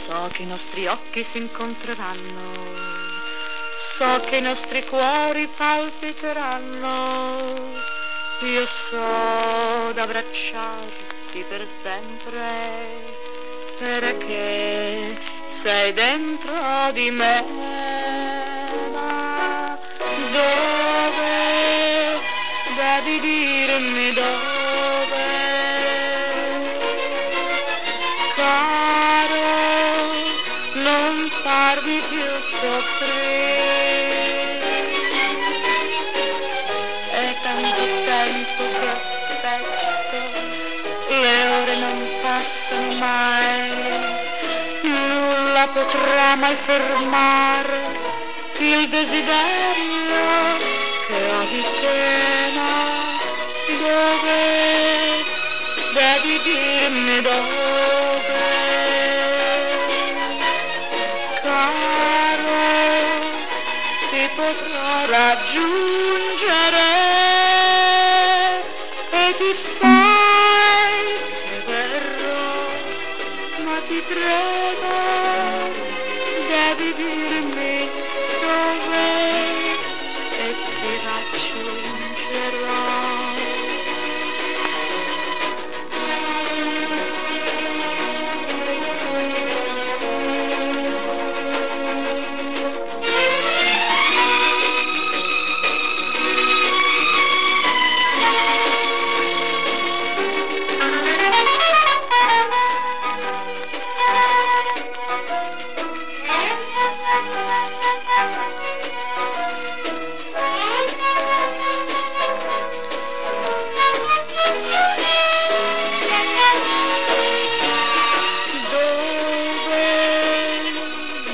So che i nostri occhi si incontreranno, so che i nostri cuori palpiteranno, io so d'abbracciarti per sempre, perché sei dentro di me. Ma dove, devi dirmi dove, caro, non farmi più soffrire. È tanto tempo che aspetto, le ore non passano mai, nulla potrà mai fermare il desiderio che ho di te. Ma dove, devi dirmi dove, caro, ti potrò raggiungere, e tu sai che verrò, ma ti prego, devi dirmi dove, e ti raggiungerò.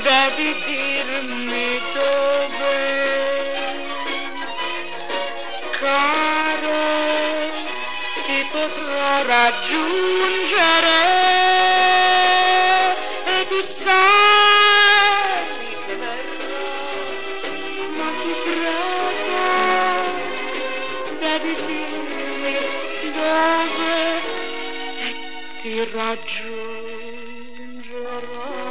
Devi dirmi dove, caro, ti potrò raggiungere, e tu sai che verrò, ma ti prego, devi dirmi dove, e ti raggiungerò.